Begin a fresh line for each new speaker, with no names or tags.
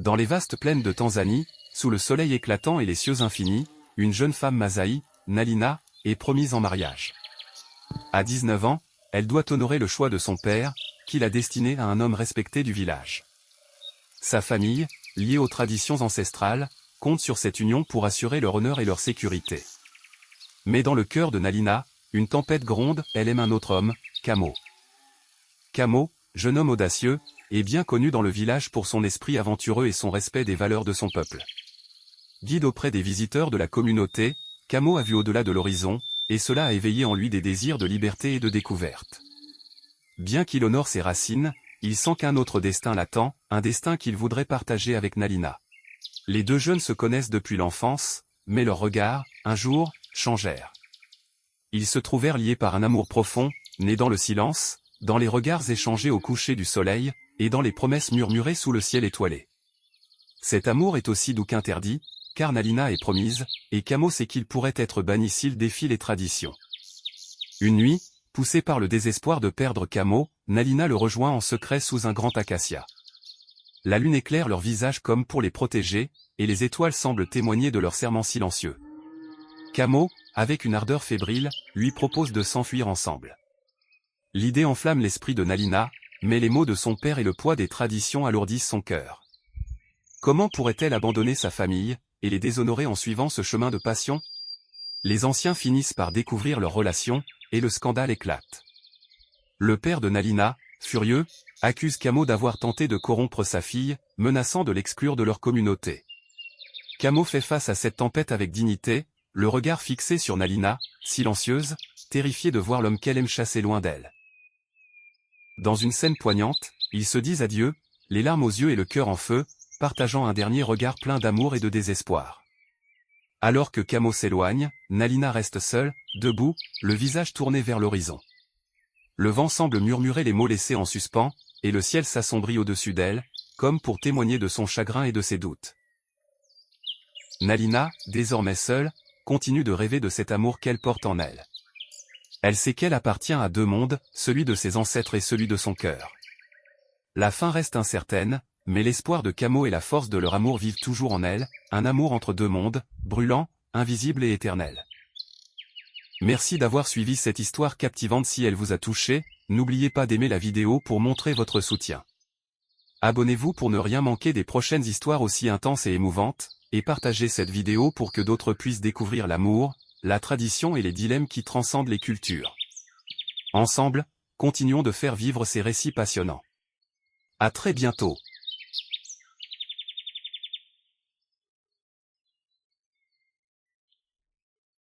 Dans les vastes plaines de Tanzanie, sous le soleil éclatant et les cieux infinis, une jeune femme Maasai, Nalina, est promise en mariage. À 19 ans, elle doit honorer le choix de son père, qui l'a destinée à un homme respecté du village. Sa famille, liée aux traditions ancestrales, compte sur cette union pour assurer leur honneur et leur sécurité. Mais dans le cœur de Nalina, une tempête gronde, elle aime un autre homme, Kamo. Kamo, jeune homme audacieux, est bien connu dans le village pour son esprit aventureux et son respect des valeurs de son peuple. Guide auprès des visiteurs de la communauté, Kamo a vu au-delà de l'horizon, et cela a éveillé en lui des désirs de liberté et de découverte. Bien qu'il honore ses racines, il sent qu'un autre destin l'attend, un destin qu'il voudrait partager avec Nalina. Les deux jeunes se connaissent depuis l'enfance, mais leurs regards, un jour, changèrent. Ils se trouvèrent liés par un amour profond, né dans le silence, dans les regards échangés au coucher du soleil, et dans les promesses murmurées sous le ciel étoilé. Cet amour est aussi doux qu'interdit, car Nalina est promise, et Kamo sait qu'il pourrait être banni s'il défie les traditions. Une nuit, poussée par le désespoir de perdre Kamo, Nalina le rejoint en secret sous un grand acacia. La lune éclaire leurs visages comme pour les protéger, et les étoiles semblent témoigner de leur serment silencieux. Kamo, avec une ardeur fébrile, lui propose de s'enfuir ensemble. L'idée enflamme l'esprit de Nalina, mais les mots de son père et le poids des traditions alourdissent son cœur. Comment pourrait-elle abandonner sa famille, et les déshonorer en suivant ce chemin de passion? Les anciens finissent par découvrir leur relation, et le scandale éclate. Le père de Nalina, furieux, accuse Kamo d'avoir tenté de corrompre sa fille, menaçant de l'exclure de leur communauté. Kamo fait face à cette tempête avec dignité, le regard fixé sur Nalina, silencieuse, terrifiée de voir l'homme qu'elle aime chasser loin d'elle. Dans une scène poignante, ils se disent adieu, les larmes aux yeux et le cœur en feu, partageant un dernier regard plein d'amour et de désespoir. Alors que Kamo s'éloigne, Nalina reste seule, debout, le visage tourné vers l'horizon. Le vent semble murmurer les mots laissés en suspens, et le ciel s'assombrit au-dessus d'elle, comme pour témoigner de son chagrin et de ses doutes. Nalina, désormais seule, continue de rêver de cet amour qu'elle porte en elle. Elle sait qu'elle appartient à deux mondes, celui de ses ancêtres et celui de son cœur. La fin reste incertaine, mais l'espoir de Kamo et la force de leur amour vivent toujours en elle, un amour entre deux mondes, brûlant, invisible et éternel. Merci d'avoir suivi cette histoire captivante. Si elle vous a touché, n'oubliez pas d'aimer la vidéo pour montrer votre soutien. Abonnez-vous pour ne rien manquer des prochaines histoires aussi intenses et émouvantes, et partagez cette vidéo pour que d'autres puissent découvrir l'amour, la tradition et les dilemmes qui transcendent les cultures. Ensemble, continuons de faire vivre ces récits passionnants. À très bientôt.